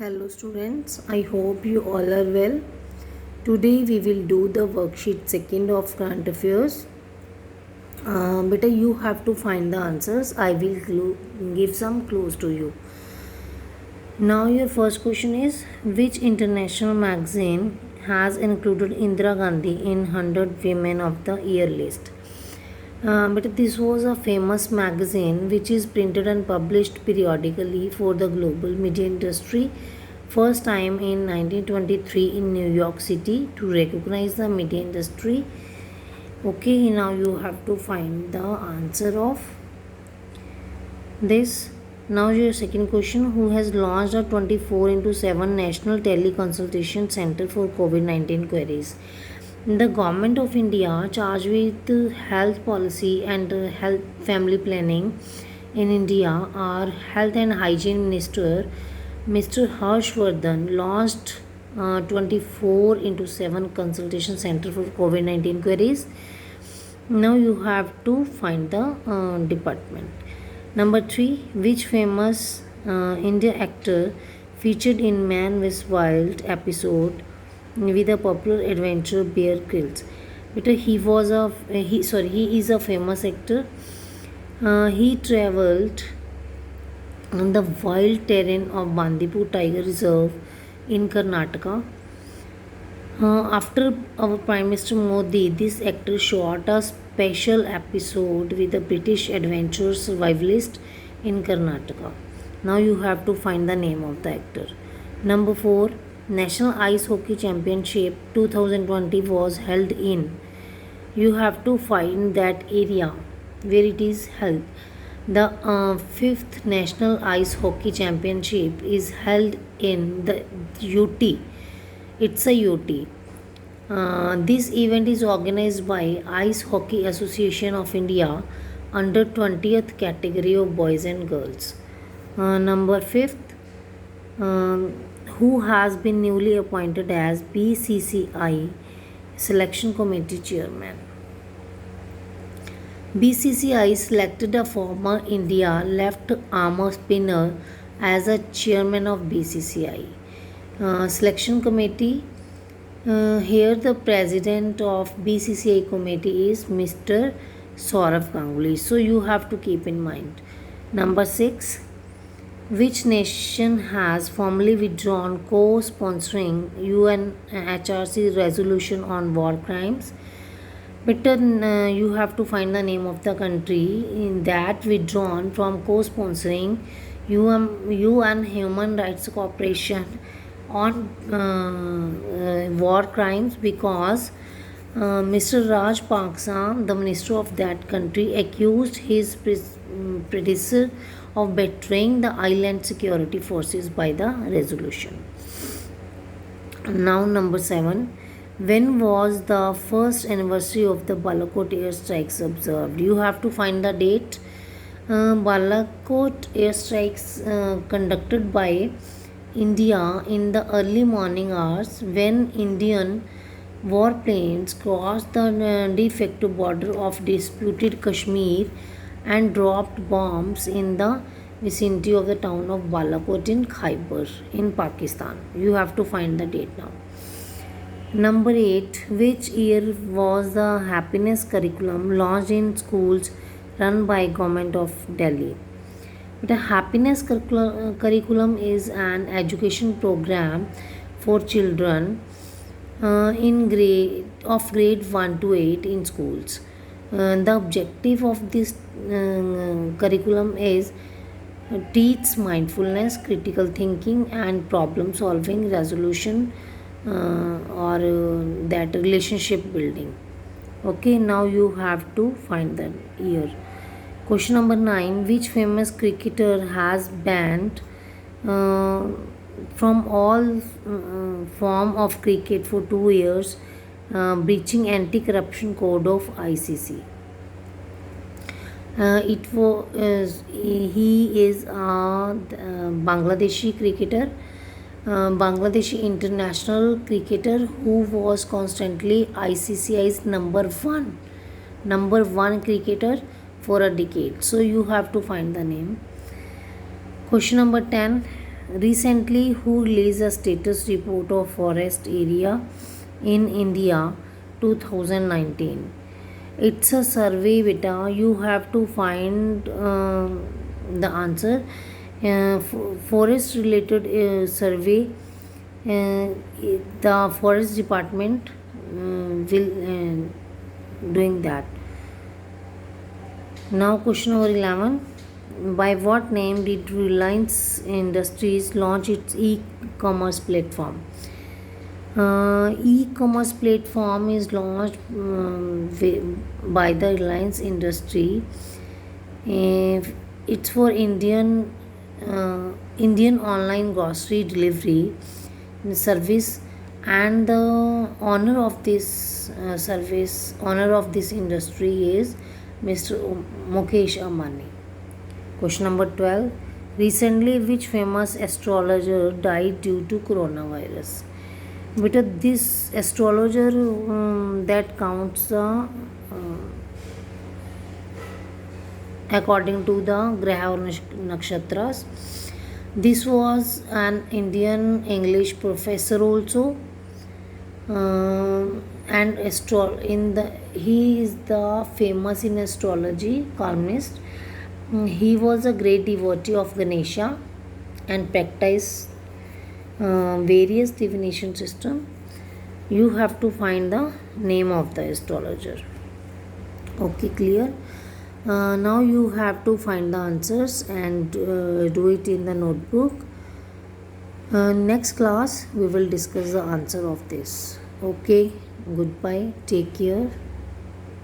Hello students, I hope you all are well. Today we will do the worksheet second of current affairs. Beta, you have to find the answers. I will give some clues to you. Now your first question is, which international magazine has included Indira Gandhi in 100 Women of the Year list? But this was a famous magazine which is printed and published periodically for the global media industry. First time in 1923 in New York City to recognize the media industry. Okay, now you have to find the answer of this. Now your second question, who has launched a 24 into 7 national teleconsultation center for COVID-19 queries? The government of India, charged with health policy and health family planning in India, our Health and Hygiene Minister Mr. Harshvardhan launched 24 into 7 consultation center for COVID-19 queries. Now you have to find the department. Number 3, which famous Indian actor featured in Man vs Wild episode with a popular adventure Bear Grylls? Because he is a famous actor. He traveled on the wild terrain of Bandipur Tiger Reserve in Karnataka. After our Prime Minister Modi, this actor shot a special episode with a British adventure survivalist in Karnataka. Now you have to find the name of the actor. Number 4, National Ice Hockey Championship 2020 was held in. You have to find that area where it is held. The 5th National Ice Hockey Championship is held in the UT. It's a UT. This event is organized by Ice Hockey Association of India under 20th category of boys and girls. Number 5th, who has been newly appointed as BCCI Selection Committee Chairman. BCCI selected a former India left-arm spinner as a chairman of BCCI selection committee. Here the president of BCCI committee is Mr. Saurav Ganguly. So you have to keep in mind. Number 6, which nation has formally withdrawn co-sponsoring UNHRC resolution on war crimes? But you have to find the name of the country in that withdrawn from co-sponsoring UN Human Rights Cooperation on war crimes, because Mr. Rajapaksa, the minister of that country, accused his predecessor of betraying the island security forces by the resolution. Now number 7, when was the first anniversary of the Balakot airstrikes observed? You have to find the date. Balakot airstrikes conducted by India in the early morning hours when Indian warplanes crossed the de facto border of disputed Kashmir and dropped bombs in the vicinity of the town of Balakot in Khyber in Pakistan. You have to find the date now. Number 8, which year was the happiness curriculum launched in schools run by Government of Delhi? The happiness curriculum is an education program for children in grade 1 to 8 in schools. The objective of this curriculum is teach mindfulness, critical thinking, and problem solving, resolution, or that relationship building. Okay, now you have to find the year. Question number 9, which famous cricketer has banned from all form of cricket for 2 years, breaching anti-corruption code of ICC? He is a Bangladeshi cricketer, Bangladeshi international cricketer who was constantly ICCI's number one cricketer for a decade. So you have to find the name. Question number 10, recently who released a status report of forest area in India 2019. It's a survey beta. You have to find the answer. Forest related survey. The forest department will doing that. Now question number 11. By what name did Reliance Industries launch its e-commerce platform? E-commerce platform is launched by the Reliance Industry. It's for Indian online grocery delivery service, and the owner of this industry is Mr. Mukesh Ambani. Question number 12. Recently, which famous astrologer died due to coronavirus? But this astrologer that counts the according to the Graha or Nakshatras. This was an Indian English professor also, and he is the famous in astrology columnist. He was a great devotee of Ganesha and practiced various divination system. You have to find the name of the astrologer. Okay, clear. Now you have to find the answers and do it in the notebook. Next class we will discuss the answer of this. Okay, goodbye, take care.